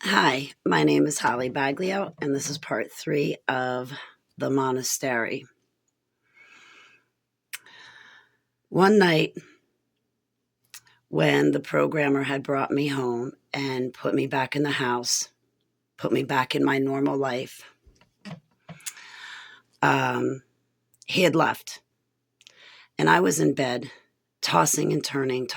Hi, my name is Holly Baglio, and this is part 3 of the Monastery. One night, when the programmer had brought me home and put me back in the house, put me back in my normal life, he had left. And I was in bed, tossing and turning,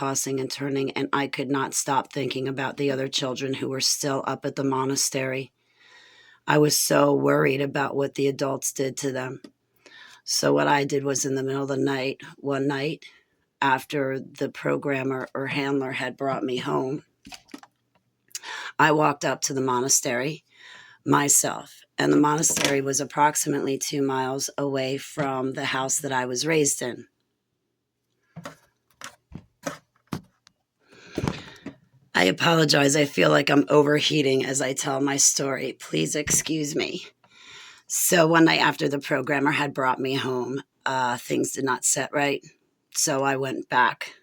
and I could not stop thinking about the other children who were still up at the monastery. I was so worried about what the adults did to them. So what I did was, in the middle of the night, one night, after the programmer or handler had brought me home, I walked up to the monastery myself. And the monastery was approximately 2 miles away from the house that I was raised in. I apologize. I feel like I'm overheating as I tell my story. Please excuse me. So one night after the programmer had brought me home, things did not set right. So I went back.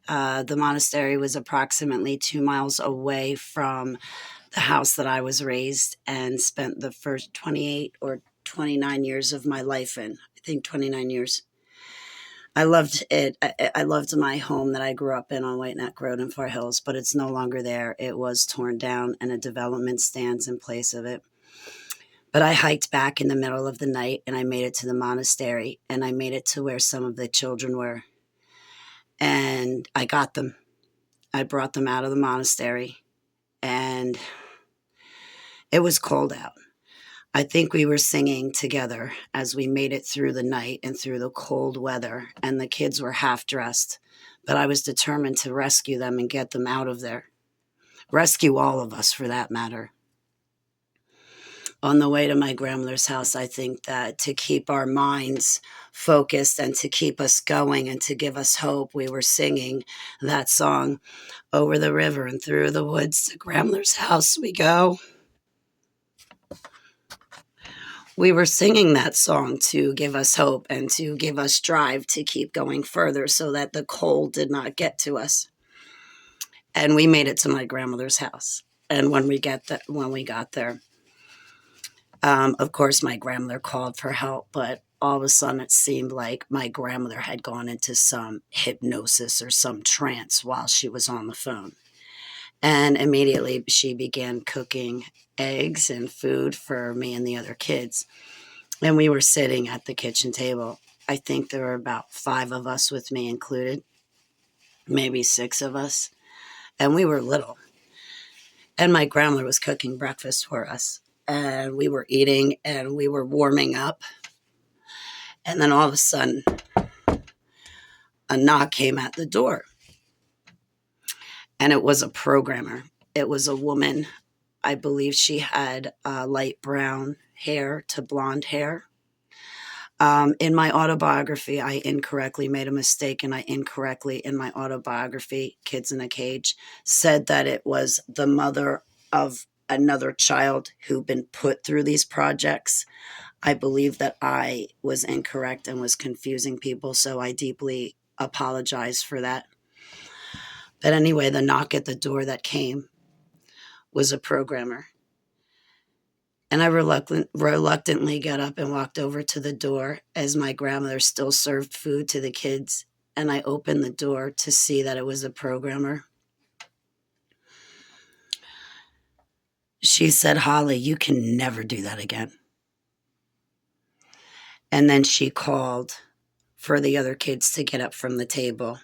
The monastery was approximately 2 miles away from the house that I was raised and spent the first 28 or 29 years of my life in. I think 29 years. I loved it. I loved my home that I grew up in on White Neck Road in Fort Hills, but it's no longer there. It was torn down and a development stands in place of it. But I hiked back in the middle of the night and I made it to the monastery and I made it to where some of the children were. And I got them. I brought them out of the monastery and it was cold out. I think we were singing together as we made it through the night and through the cold weather, and the kids were half dressed. But I was determined to rescue them and get them out of there. Rescue all of us, for that matter. On the way to my grandmother's house, I think that to keep our minds focused and to keep us going and to give us hope, we were singing that song, "Over the river and through the woods to grandmother's house we go." We were singing that song to give us hope and to give us drive to keep going further so that the cold did not get to us. And we made it to my grandmother's house. And when we got there, of course, my grandmother called for help, but all of a sudden it seemed like my grandmother had gone into some hypnosis or some trance while she was on the phone. And immediately she began cooking eggs and food for me and the other kids. And we were sitting at the kitchen table. I think there were about 5 of us, with me included, maybe 6 of us. And we were little. And my grandmother was cooking breakfast for us. And we were eating and we were warming up. And then all of a sudden, a knock came at the door. And it was a programmer. It was a woman. I believe she had light brown hair to blonde hair. In my autobiography, I incorrectly made a mistake, and I incorrectly, in my autobiography, Kids in a Cage, said that it was the mother of another child who'd been put through these projects. I believe that I was incorrect and was confusing people, so I deeply apologize for that. But anyway, the knock at the door that came was a programmer. And I reluctantly got up and walked over to the door as my grandmother still served food to the kids. And I opened the door to see that it was a programmer. She said, "Holly, you can never do that again." And then she called for the other kids to get up from the table.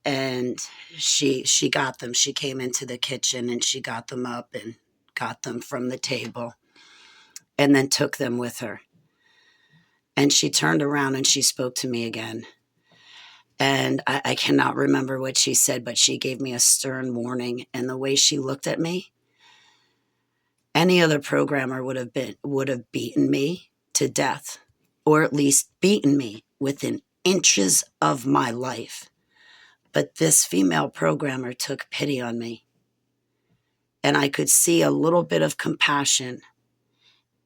And she got them. She came into the kitchen and she got them up and got them from the table and then took them with her. And she turned around and she spoke to me again. And I cannot remember what she said, but she gave me a stern warning. And the way she looked at me, any other programmer would have beaten me to death, or at least beaten me within inches of my life. But this female programmer took pity on me. And I could see a little bit of compassion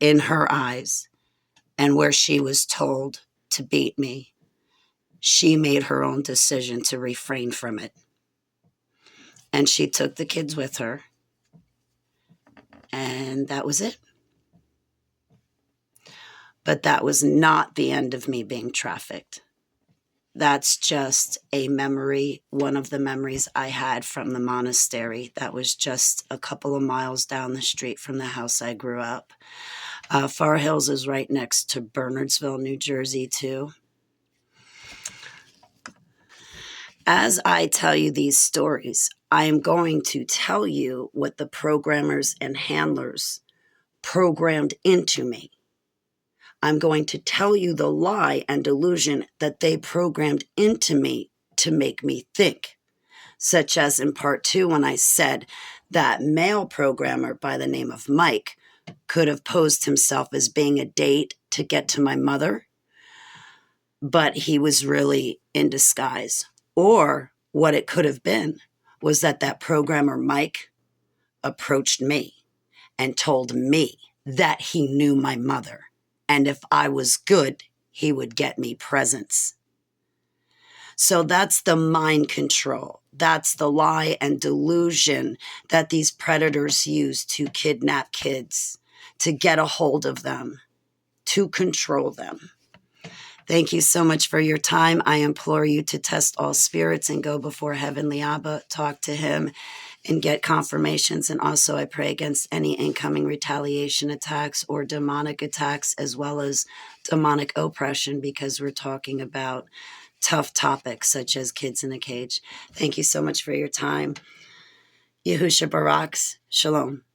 in her eyes. And where she was told to beat me, she made her own decision to refrain from it. And she took the kids with her. And that was it. But that was not the end of me being trafficked. That's just a memory, one of the memories I had from the monastery that was just a couple of miles down the street from the house I grew up. Far Hills is right next to Bernardsville, New Jersey, too. As I tell you these stories, I am going to tell you what the programmers and handlers programmed into me. I'm going to tell you the lie and delusion that they programmed into me to make me think, such as in part 2 when I said that male programmer by the name of Mike could have posed himself as being a date to get to my mother, but he was really in disguise. Or what it could have been was that programmer Mike approached me and told me that he knew my mother. And if I was good, he would get me presents. So that's the mind control. That's the lie and delusion that these predators use to kidnap kids, to get a hold of them, to control them. Thank you so much for your time. I implore you to test all spirits and go before Heavenly Abba, talk to him, and get confirmations. And also I pray against any incoming retaliation attacks or demonic attacks, as well as demonic oppression, because we're talking about tough topics such as kids in a cage. Thank you so much for your time. Yehusha Baraks. Shalom.